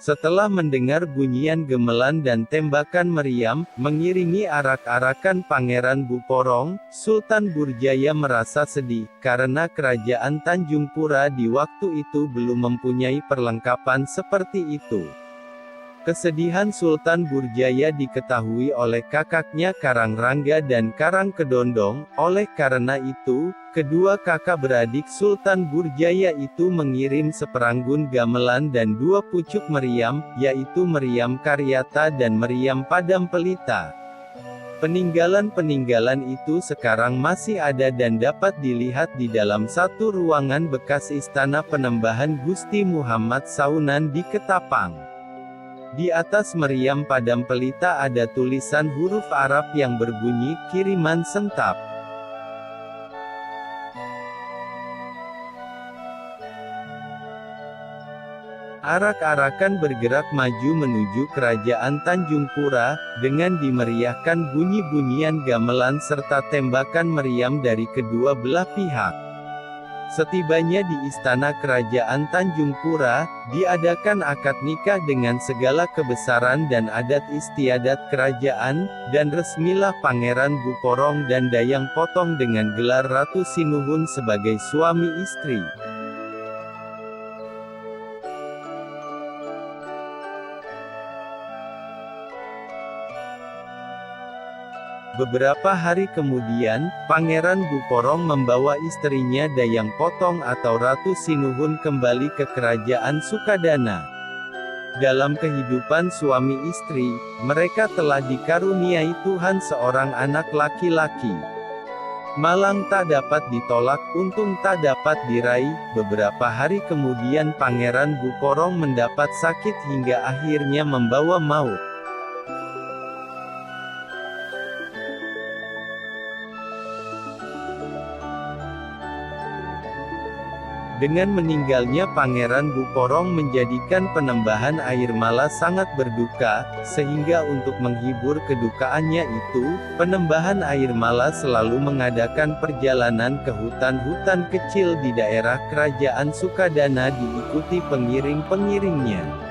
Setelah mendengar bunyian gemelan dan tembakan meriam, mengiringi arak-arakan Pangeran Buporong, Sultan Burjaya merasa sedih, karena kerajaan Tanjung Pura di waktu itu belum mempunyai perlengkapan seperti itu. Kesedihan Sultan Burjaya diketahui oleh kakaknya Karangrangga dan Karangkedondong. Oleh karena itu, kedua kakak beradik Sultan Burjaya itu mengirim seperanggun gamelan dan 2 pucuk meriam, yaitu meriam Karyata dan meriam Padam Pelita. Peninggalan-peninggalan itu sekarang masih ada dan dapat dilihat di dalam satu ruangan bekas Istana Penembahan Gusti Muhammad Saunan di Ketapang. Di atas meriam Padam Pelita ada tulisan huruf Arab yang berbunyi, "Kiriman Sentap". Arak-arakan bergerak maju menuju kerajaan Tanjung Pura, dengan dimeriahkan bunyi-bunyian gamelan serta tembakan meriam dari kedua belah pihak. Setibanya di istana kerajaan Tanjung Pura, diadakan akad nikah dengan segala kebesaran dan adat istiadat kerajaan, dan resmilah Pangeran Buporong dan Dayang Potong dengan gelar Ratu Sinuhun sebagai suami istri. Beberapa hari kemudian, Pangeran Buporong membawa istrinya Dayang Potong atau Ratu Sinuhun kembali ke kerajaan Sukadana. Dalam kehidupan suami istri, mereka telah dikaruniai Tuhan seorang anak laki-laki. Malang tak dapat ditolak, untung tak dapat diraih. Beberapa hari kemudian Pangeran Buporong mendapat sakit hingga akhirnya membawa maut. Dengan meninggalnya Pangeran Buporong menjadikan Penembahan Air Mala sangat berduka, sehingga untuk menghibur kedukaannya itu, Penembahan Air Mala selalu mengadakan perjalanan ke hutan-hutan kecil di daerah kerajaan Sukadana diikuti pengiring-pengiringnya.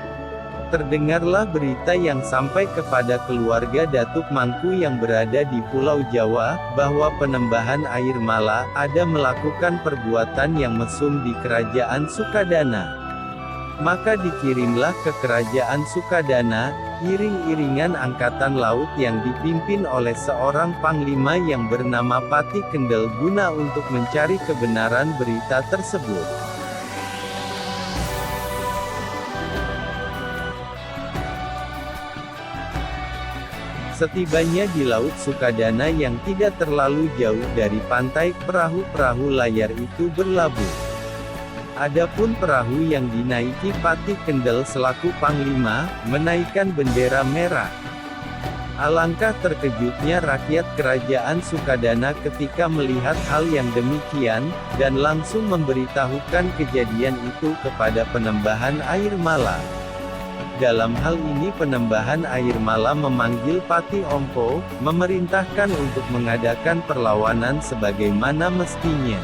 Terdengarlah berita yang sampai kepada keluarga Datuk Mangku yang berada di Pulau Jawa, bahwa Penembahan Air Mala ada melakukan perbuatan yang mesum di kerajaan Sukadana. Maka dikirimlah ke kerajaan Sukadana, iring-iringan angkatan laut yang dipimpin oleh seorang panglima yang bernama Pati Kendel guna untuk mencari kebenaran berita tersebut. Setibanya di Laut Sukadana yang tidak terlalu jauh dari pantai, perahu-perahu layar itu berlabuh. Adapun perahu yang dinaiki Pati Kendel selaku panglima, menaikkan bendera merah. Alangkah terkejutnya rakyat kerajaan Sukadana ketika melihat hal yang demikian, dan langsung memberitahukan kejadian itu kepada Penembahan Air Mala. Dalam hal ini Penembahan Air Mala memanggil Pati Ompo, memerintahkan untuk mengadakan perlawanan sebagaimana mestinya.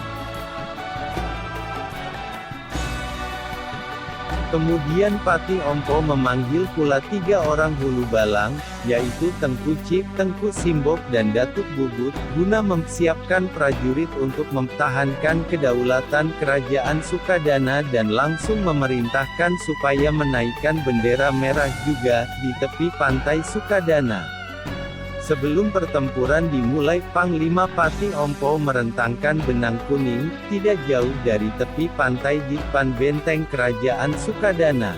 Kemudian Pati Ompo memanggil pula 3 orang hulu balang, yaitu Tengku Cip, Tengku Simbok dan Datuk Bubut, guna mempersiapkan prajurit untuk mempertahankan kedaulatan kerajaan Sukadana dan langsung memerintahkan supaya menaikkan bendera merah juga, di tepi pantai Sukadana. Sebelum pertempuran dimulai, Panglima Pati Ompo merentangkan benang kuning, tidak jauh dari tepi pantai di depan benteng kerajaan Sukadana.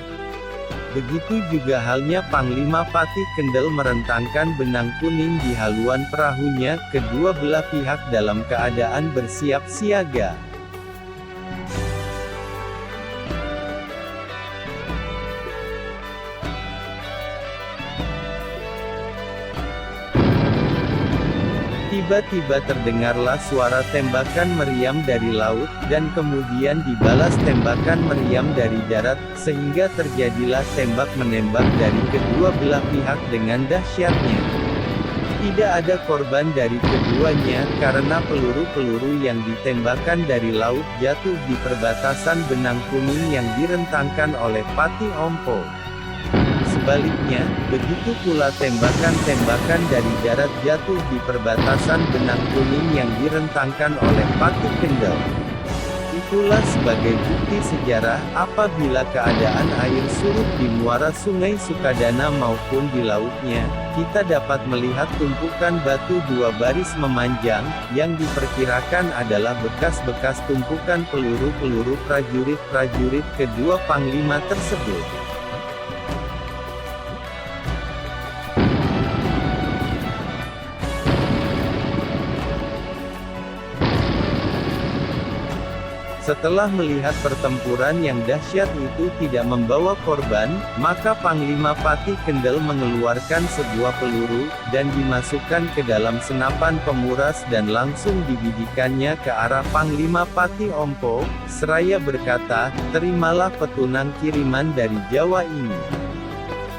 Begitu juga halnya Panglima Pati Kendel merentangkan benang kuning di haluan perahunya, kedua belah pihak dalam keadaan bersiap siaga. Tiba-tiba terdengarlah suara tembakan meriam dari laut, dan kemudian dibalas tembakan meriam dari darat, sehingga terjadilah tembak-menembak dari kedua belah pihak dengan dahsyatnya. Tidak ada korban dari keduanya, karena peluru-peluru yang ditembakkan dari laut jatuh di perbatasan benang kuning yang direntangkan oleh Pati Ompo. sebaliknya, begitu pula tembakan-tembakan dari darat jatuh di perbatasan benang kuning yang direntangkan oleh Patih Kendal. Itulah sebagai bukti sejarah, apabila keadaan air surut di muara Sungai Sukadana maupun di lautnya, kita dapat melihat tumpukan batu dua baris memanjang, yang diperkirakan adalah bekas-bekas tumpukan peluru-peluru prajurit-prajurit kedua panglima tersebut. Setelah melihat pertempuran yang dahsyat itu tidak membawa korban, maka Panglima Patih Kendal mengeluarkan sebuah peluru, dan dimasukkan ke dalam senapan pemuras dan langsung dibidikannya ke arah Panglima Patih Ompo, seraya berkata, "Terimalah petunang kiriman dari Jawa ini."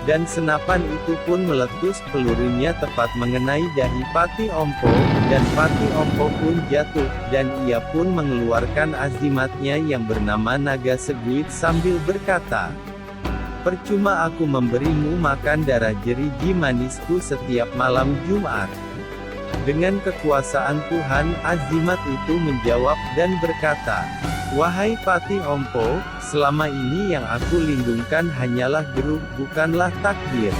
Dan senapan itu pun meletus, pelurunya tepat mengenai dahi Patih Ompo, dan Patih Ompo pun jatuh, dan ia pun mengeluarkan azimatnya yang bernama Naga Seguit sambil berkata, "Percuma aku memberimu makan darah jeriji manisku setiap malam Jumat." Dengan kekuasaan Tuhan, azimat itu menjawab dan berkata, "Wahai Patih Ompo, selama ini yang aku lindungkan hanyalah geruk, bukanlah takdir."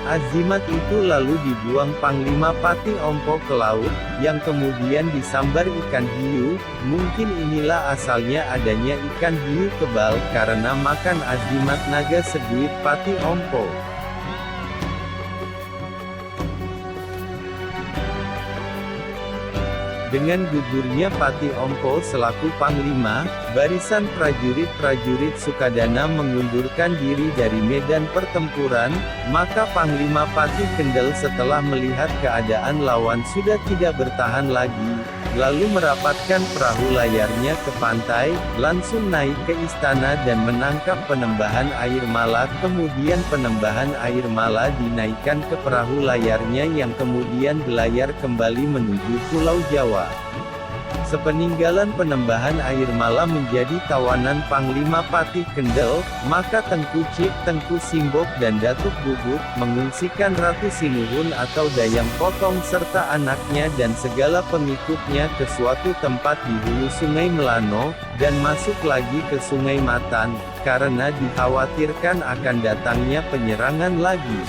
Azimat itu lalu dibuang Panglima Patih Ompo ke laut, yang kemudian disambar ikan hiu. Mungkin inilah asalnya adanya ikan hiu kebal, karena makan azimat Naga Seguit Patih Ompo. Dengan gugurnya Patih Ompo selaku panglima, barisan prajurit-prajurit Sukadana mengundurkan diri dari medan pertempuran, maka Panglima Patih Kendal setelah melihat keadaan lawan sudah tidak bertahan lagi, lalu merapatkan perahu layarnya ke pantai, langsung naik ke istana dan menangkap Penembahan Air Mala. Kemudian Penembahan Air Mala dinaikkan ke perahu layarnya yang kemudian belayar kembali menuju Pulau Jawa. Sepeninggalan Penembahan Air Mala menjadi tawanan Panglima Patih Kendal, maka Tengku Cip, Tengku Simbok dan Datuk Bubut mengungsikan Ratu Sinuhun atau Dayang Potong serta anaknya dan segala pengikutnya ke suatu tempat di hulu Sungai Melano, dan masuk lagi ke Sungai Matan, karena dikhawatirkan akan datangnya penyerangan lagi.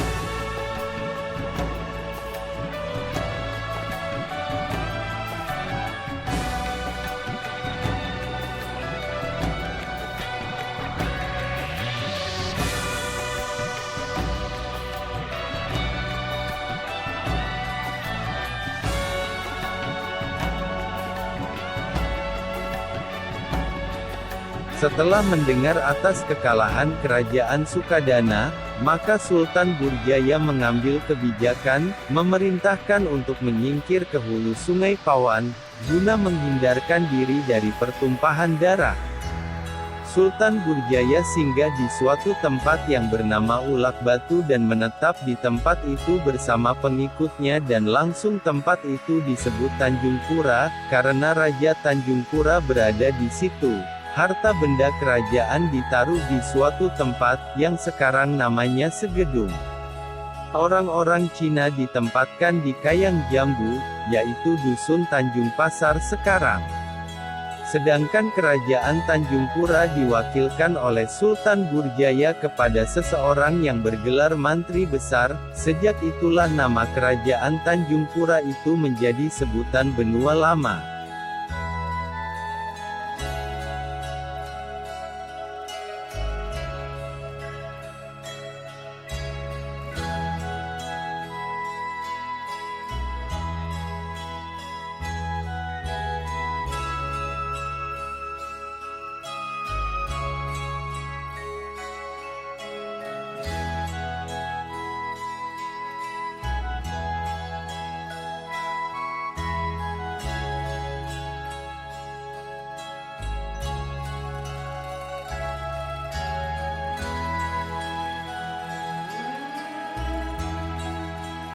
Setelah mendengar atas kekalahan kerajaan Sukadana, maka Sultan Burjaya mengambil kebijakan, memerintahkan untuk menyingkir ke hulu Sungai Pawan, guna menghindarkan diri dari pertumpahan darah. Sultan Burjaya singgah di suatu tempat yang bernama Ulak Batu dan menetap di tempat itu bersama pengikutnya, dan langsung tempat itu disebut Tanjung Pura, karena Raja Tanjung Pura berada di situ. Harta benda kerajaan ditaruh di suatu tempat, yang sekarang namanya Segedung. Orang-orang Cina ditempatkan di Kayang Jambu, yaitu Dusun Tanjung Pasar sekarang. Sedangkan kerajaan Tanjung Pura diwakilkan oleh Sultan Burjaya kepada seseorang yang bergelar Mantri Besar. Sejak itulah nama kerajaan Tanjung Pura itu menjadi sebutan Benua Lama.